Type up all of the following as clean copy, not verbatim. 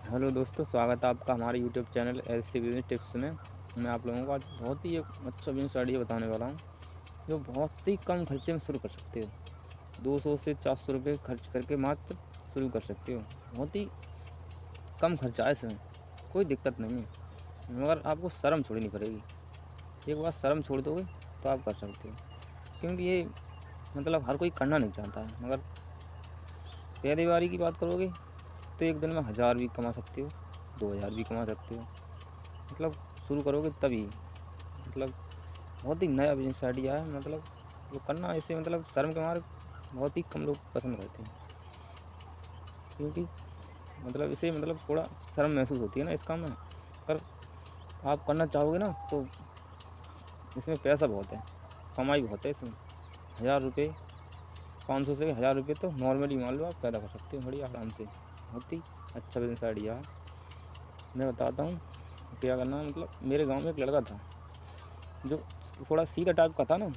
Hello दोस्तों, स्वागत है आपका हमारे YouTube channel LC business tips में। मैं आप लोगों को आज बहुत ही एक अच्छा बिजनेस आइडिया बताने वाला हूँ जो बहुत ही कम खर्चे में शुरू कर सकते हो। 200 से 400 रुपये खर्च करके मात्र शुरू कर सकते हो। बहुत ही कम खर्चा है इसमें, कोई दिक्कत नहीं है, मगर आपको शर्म छोड़नी पड़ेगी। एक बार शर्म छोड़ दोगे तो आप कर सकते हो, क्योंकि ये हर कोई करना नहीं चाहता है। मगर पहली बारी की बात करोगे तो एक दिन में 1000 भी कमा सकते हो, 2000 भी कमा सकते हो। शुरू करोगे तभी बहुत ही नया बिजनेस आइडिया है। जो करना इसे शर्म के मारे बहुत ही कम लोग पसंद करते हैं, क्योंकि इसे थोड़ा शर्म महसूस होती है ना इस काम में। पर आप करना चाहोगे ना तो इसमें पैसा बहुत है, कमाई बहुत है इसमें। 1000 रुपये, 500 से 1000 रुपये तो नॉर्मली मान लो आप पैदा कर सकते हो बढ़िया आराम से। बहुत ही अच्छा बिजनेस आइडिया है। मैं बताता हूँ क्या करना है। मेरे गांव में एक लड़का था जो थोड़ा सीधा टाइप का था ना,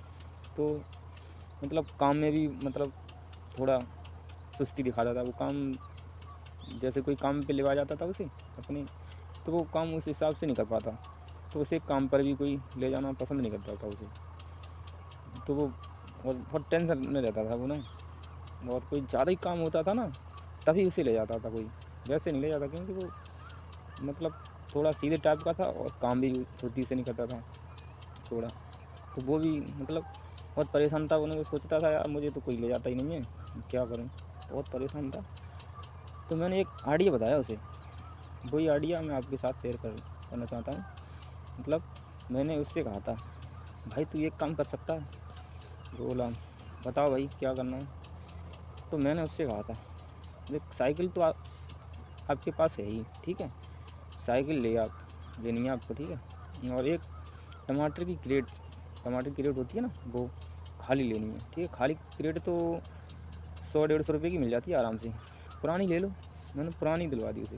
तो काम में भी थोड़ा सुस्ती दिखाता था। वो काम जैसे कोई काम पे लेवा जाता था उसे अपने, तो वो काम उस हिसाब से नहीं कर पाता। तो उसे काम पर भी कोई ले जाना पसंद नहीं करता था उसे। तो वो और बहुत टेंशन में रहता था वो ना, और कोई ज़्यादा ही काम होता था ना तभी उसे ले जाता था कोई, वैसे नहीं ले जाता, क्योंकि वो मतलब थोड़ा सीधे टाइप का था और काम भी फुर्ती से नहीं करता था थोड़ा। तो वो भी बहुत परेशान था। उन्हें सोचता था यार मुझे तो कोई ले जाता ही नहीं है, क्या करूँ। बहुत परेशान था। तो मैंने एक आइडिया बताया उसे, वही आइडिया मैं आपके साथ करना चाहता हूँ। मतलब मैंने उससे कहा था भाई तू एक काम कर सकता है। वो बोला बताओ भाई क्या करना है। तो मैंने उससे कहा था देख साइकिल तो आपके पास है ही, ठीक है, साइकिल लेनी है आपको, ठीक है। और एक टमाटर की क्रेट होती है ना, वो खाली लेनी है, ठीक है। खाली क्रेट तो 100-150 रुपये की मिल जाती है आराम से। पुरानी ले लो। मैंने पुरानी दिलवा दी उसे।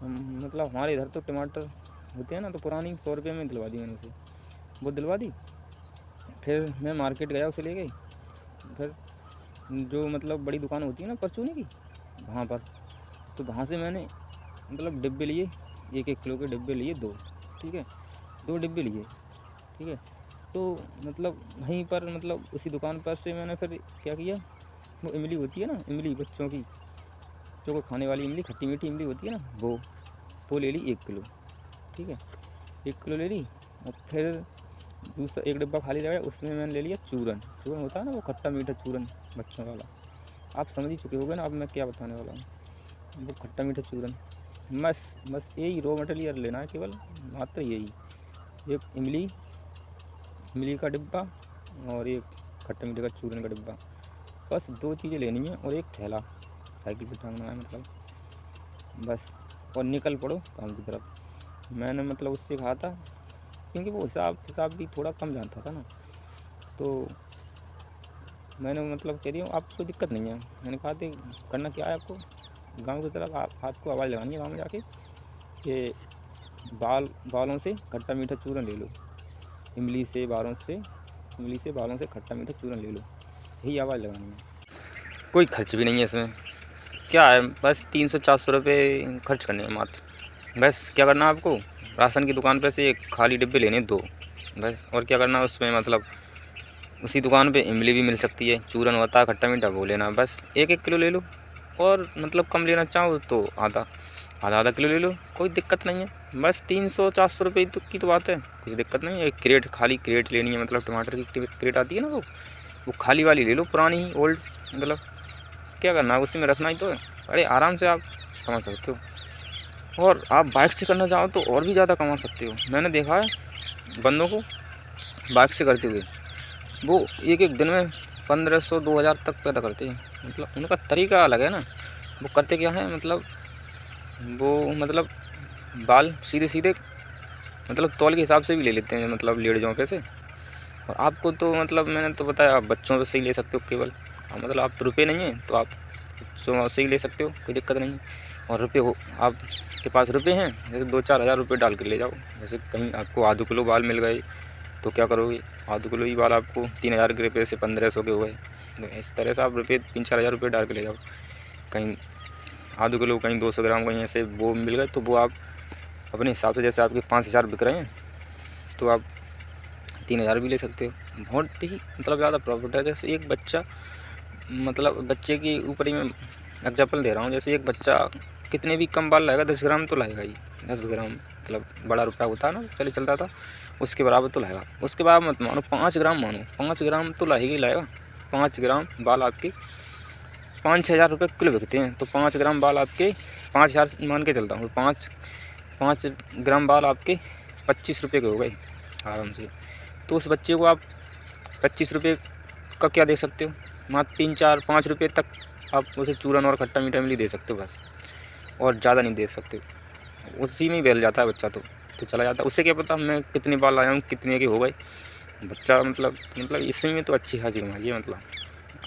हमारे इधर तो टमाटर होते हैं ना, तो पुरानी 100 रुपये में दिलवा दी मैंने उसे। वो दिलवा दी। फिर मैं मार्केट गया उसे ले गई। फिर जो बड़ी दुकान होती है ना परचूनी की, वहाँ पर, तो वहाँ से मैंने डिब्बे लिए, 1-1 किलो के डिब्बे लिए 2, ठीक है, 2 डिब्बे लिए, ठीक है। तो वहीं पर उसी दुकान पर से मैंने फिर क्या किया, वो इमली होती है ना, इमली बच्चों की जो को खाने वाली इमली, खट्टी मीठी इमली होती है ना, वो ले ली 1 किलो, ठीक है, 1 किलो ले ली। और फिर दूसरा एक डिब्बा खाली रह गया, उसमें मैंने ले लिया चूरन। चूरन होता है ना वो खट्टा मीठा चूरन बच्चों वाला, आप समझ ही चुके होगे ना अब मैं क्या बताने वाला हूँ। वो खट्टा मीठा चूरन, बस बस यही रॉ मटेरियल लेना है, केवल मात्र यही, एक इमली का डिब्बा और एक खट्टा मीठे का चूरन का डिब्बा। बस 2 चीज़ें लेनी है और एक थैला साइकिल पे टांगना है बस। और निकल पड़ो काम की तरफ। मैंने उससे कहा था, क्योंकि वो हिसाब भी थोड़ा कम जानता था ना, तो मैंने कह दिया आपको कोई दिक्कत नहीं है। मैंने कहा थी करना क्या है आपको, गांव की तरफ आपको आवाज़ लगानी है गाँव में जाके कि बालों से खट्टा मीठा चूरन ले लो, इमली से बालों से खट्टा मीठा चूरन ले लो, यही आवाज़ लगानी है। कोई खर्च भी नहीं है इसमें, क्या है, बस 300-400 रुपये खर्च करने हैं मात्र। बस क्या करना है आपको, राशन की दुकान पे से एक खाली डिब्बे लेने 2, बस। और क्या करना है उसमें, उसी दुकान पे इमली भी मिल सकती है, चूरन होता है खट्टा मीठा, वो लेना। बस 1-1 किलो ले लो, और कम लेना चाहो तो आधा किलो ले लो, कोई दिक्कत नहीं है। बस 300-400 रुपये की तो बात है, कुछ दिक्कत नहीं है। एक क्रेट, खाली क्रेट लेनी है, टमाटर की क्रेट आती है ना, वो खाली वाली ले लो, पुरानी ही ओल्ड। क्या करना है उसी में रखना ही तो है। अरे आराम से आप कमा सकते हो, और आप बाइक से करना चाहो तो और भी ज़्यादा कमा सकते हो। मैंने देखा है बंदों को बाइक से करते हुए, वो एक एक दिन में 1500-2000 तक पैदा करते हैं। उनका तरीका अलग है ना। वो करते क्या है, वो बाल सीधे सीधे तौल के हिसाब से भी ले लेते हैं, लेडीज़ों पे से। और आपको तो मैंने तो बताया आप बच्चों से ही ले सकते हो केवल। आप रुपये नहीं हैं तो आप बच्चों से ही ले सकते हो, कोई दिक्कत नहीं है। और रुपये हो आपके पास, रुपये हैं, जैसे 2-4 हज़ार रुपये डाल कर ले जाओ। जैसे कहीं आपको आधे किलो बाल मिल गए तो क्या करोगे, आधे किलो ही बाल आपको 3000 के रुपये से 1500 के हुए। इस तरह से आप रुपये 3-4 हज़ार रुपये डाल के ले जाओ कहीं, आधे किलो कहीं 200 ग्राम कहीं ऐसे वो मिल गए, तो वो आप अपने हिसाब से, जैसे आपके 5000 बिक रहे हैं तो आप 3000 भी ले सकते हो। बहुत ही मतलब ज़्यादा प्रॉफिट है। जैसे एक बच्चा, मतलब बच्चे के ऊपर ही मैं एग्जाम्पल दे रहा हूँ, जैसे एक बच्चा कितने भी कम बाल लाएगा, 10 ग्राम तो लाएगा ही। 10 ग्राम मतलब बड़ा रुपया होता है ना, पहले चलता था, उसके बराबर तो लाएगा। उसके बाद मत मानो 5 ग्राम, मानो 5 ग्राम तो लाएगा ही लाएगा। 5 ग्राम बाल आपके 5-6 हज़ार रुपये किलो बिकते हैं, तो 5 ग्राम बाल आपके 5000 मान के चलता हूँ। 5 ग्राम बाल आपके 25 रुपये के हो गए आराम से। तो उस बच्चे को आप 25 रुपये का क्या दे सकते हो, मात्र 3-4-5 रुपये तक आप उसे चूरन और खट्टा मीठा मिली दे सकते हो बस, और ज़्यादा नहीं दे सकते। उसी में ही बहल जाता है बच्चा, तो चला जाता है। उससे क्या पता मैं कितने बाल लाया हूँ, कितने के हो गए बच्चा। मतलब इसी में तो अच्छी खासी कमाई है। मतलब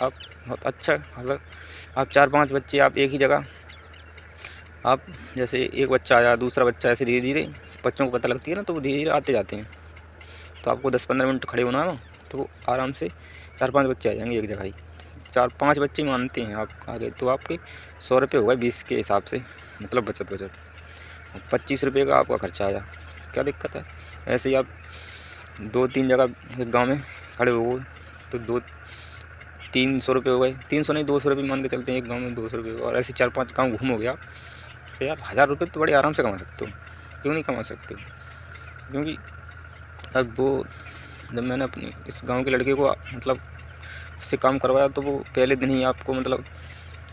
आप बहुत अच्छा खासा, आप 4-5 बच्चे आप एक ही जगह, आप जैसे एक बच्चा आया, दूसरा बच्चा, ऐसे धीरे धीरे बच्चों को पता लगती है ना, तो वो धीरे धीरे आते जाते हैं। तो आपको 10-15 मिनट खड़े होना है, तो आराम से 4-5 बच्चे आ जाएंगे एक जगह ही। 4-5 बच्चे मानते हैं आप आगे, तो आपके 100 रुपये हो गए 20 के हिसाब से, मतलब बचत। 25 रुपये का आपका खर्चा आया, क्या दिक्कत है। ऐसे ही आप 2-3 जगह एक गाँव में खड़े हो गए, तो 200-300 रुपये हो गए। 300 नहीं, 200 रुपये मान के चलते हैं, एक गाँव में 200 रुपये। और ऐसे 4-5 गाँव घूमोगे आप, तो यार 1000 रुपये तो बड़े आराम से कमा सकते हो। क्यों नहीं कमा सकते हो? क्योंकि अब वो, जब मैंने अपने इस गांव के लड़के को मतलब इससे काम करवाया, तो वो पहले दिन ही आपको मतलब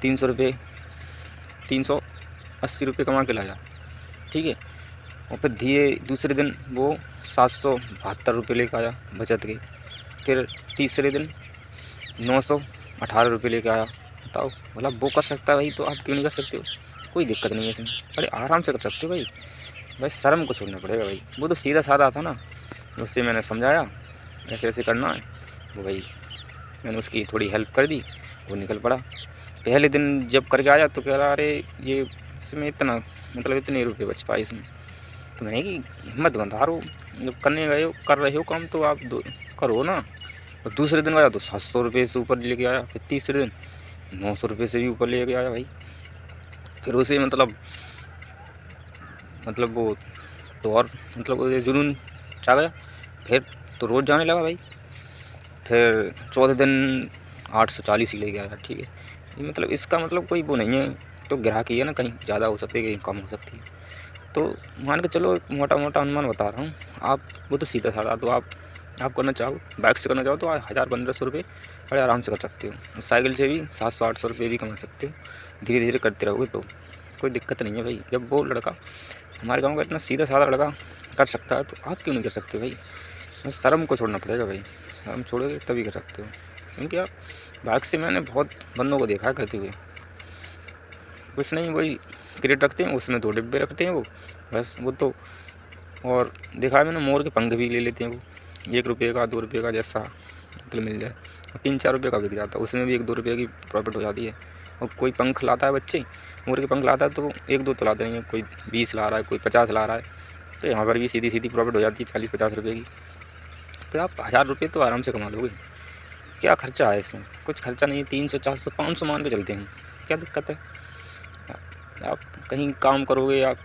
300 रुपये, 380 रुपये कमा के लाया, ठीक है। और फिर धीरे दूसरे दिन वो 772 रुपये लेकर आया बचत के। फिर तीसरे दिन 918 रुपये लेकर आया। बताओ, मतलब वो कर सकता है भाई, तो आप क्यों नहीं कर सकते हो? कोई दिक्कत नहीं है इसमें, अरे आराम से कर सकते हो भाई। बस शर्म को छोड़ना पड़ेगा भाई। वो तो सीधा साधा था ना, उससे मैंने समझाया ऐसे ऐसे करना है, वो भाई मैंने उसकी थोड़ी हेल्प कर दी, वो निकल पड़ा। पहले दिन जब करके आया तो कह रहा, अरे ये इसमें इतना मतलब इतने रुपये बच पाए इसमें। तो मैंने कि हिम्मत बंधारो, जब करने गए हो, कर रहे हो काम, तो आप करो ना। और दूसरे दिन गया तो 700 रुपये से ऊपर लेके आया। फिर तीसरे दिन 900 रुपये से भी ऊपर लेके आया भाई। फिर उसे मतलब वो तो और मतलब वो जुनून चा गया। फिर तो रोज़ जाने लगा भाई। फिर चौथे दिन 840 ही लेके आया, ठीक है। ये मतलब इसका मतलब कोई वो नहीं है, तो ग्राहकी है ना, कहीं ज़्यादा हो सकती है, कहीं कम हो सकती है। तो मान के चलो, मोटा मोटा अनुमान बता रहा हूँ। आप वो तो सीधा साधा, तो आप करना चाहो, बाइक से करना चाहो तो 1000-1500 रुपये बड़े आराम से कर सकते हो। साइकिल से भी 700-800 रुपये भी कमा सकते हो, धीरे धीरे करते रहोगे तो कोई दिक्कत नहीं है भाई। जब वो लड़का, हमारे गाँव का इतना सीधा साधा लड़का कर सकता है, तो आप क्यों नहीं कर सकते भाई? बस शर्म को छोड़ना पड़ेगा भाई। शर्म छोड़ोगे तभी कर सकते हो। क्योंकि आप बाइक से, मैंने बहुत बंदों को देखा है करते हुए, कुछ नहीं, वही क्रेट रखते हैं, उसमें 2 डिब्बे रखते हैं वो, बस वो तो। और देखा है मैंने, मोर के पंख भी ले लेते हैं वो, 1 रुपये का, 2 रुपये का, जैसा मतलब मिल जाए। 3-4 रुपये का बिक जाता है, उसमें भी 1-2 रुपये की प्रॉफिट हो जाती है। और कोई पंख लाता है बच्चे, मोर के पंख लाता है, तो 1-2 तो लाते नहीं है, कोई 20 ला रहा है, कोई 50 ला रहा है। तो यहाँ पर भी सीधी सीधी प्रॉफिट हो जाती है 40-50 रुपये की। तो आप 1000 रुपये तो आराम से कमा लोगे। क्या खर्चा है इसमें? कुछ खर्चा नहीं है। 300-400-500 मान के चलते हैं, क्या दिक्कत है? आप कहीं काम करोगे, आप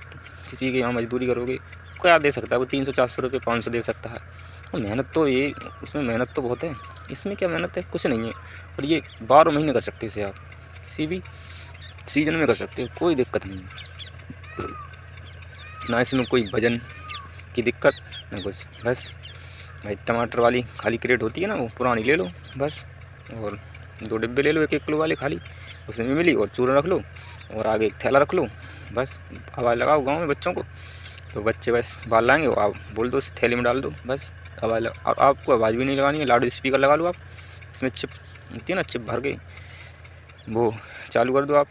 किसी के यहाँ मजदूरी करोगे, क्या दे सकता है वो? 300-400 रुपये, 500 दे सकता है। और मेहनत तो ये, उसमें मेहनत तो बहुत है। इसमें क्या मेहनत है? कुछ नहीं है। और ये 12 महीने कर सकते हो इसे आप, किसी भी सीजन में कर सकते हो, कोई दिक्कत नहीं है ना। इसमें कोई वजन की दिक्कत ना कुछ। बस भाई, टमाटर वाली खाली क्रेट होती है ना, वो पुरानी ले लो बस, और 2 डिब्बे ले लो 1-1 किलो वाले खाली, उसमें मिली, और चूरन रख लो, और आगे एक थैला रख लो। बस आवाज़ लगाओ गाँव में बच्चों को, तो बच्चे बस बाल लाएंगे, आप बोल दो, उस थैली में डाल दो, बस आवाज़। और आपको आवाज़ भी नहीं लगानी है, लाउड स्पीकर लगा लो आप, इसमें चिप होती है ना, चिप भर के वो चालू कर दो आप,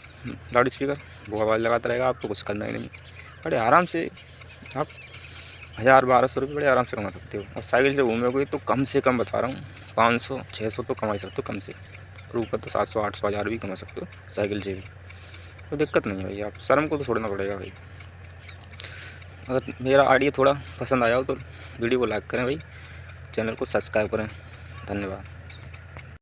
लाउड स्पीकर, वो आवाज़ लगाता रहेगा, आपको कुछ करना ही नहीं। बड़े आराम से आप 1000-1200 रुपये बड़े आराम से कमा सकते हो। और साइकिल से घूमोगे तो कम से कम बता रहा हूँ 500-600 तो कमा ही सकते हो कम से, और ऊपर तो 700-800 1000 भी कमा सकते हो साइकिल से भी। कोई दिक्कत नहीं है भाई। आप शर्म को तो छोड़ना पड़ेगा भाई। अगर मेरा आइडिया थोड़ा पसंद आया हो तो वीडियो को लाइक करें भाई, चैनल को सब्सक्राइब करें। धन्यवाद।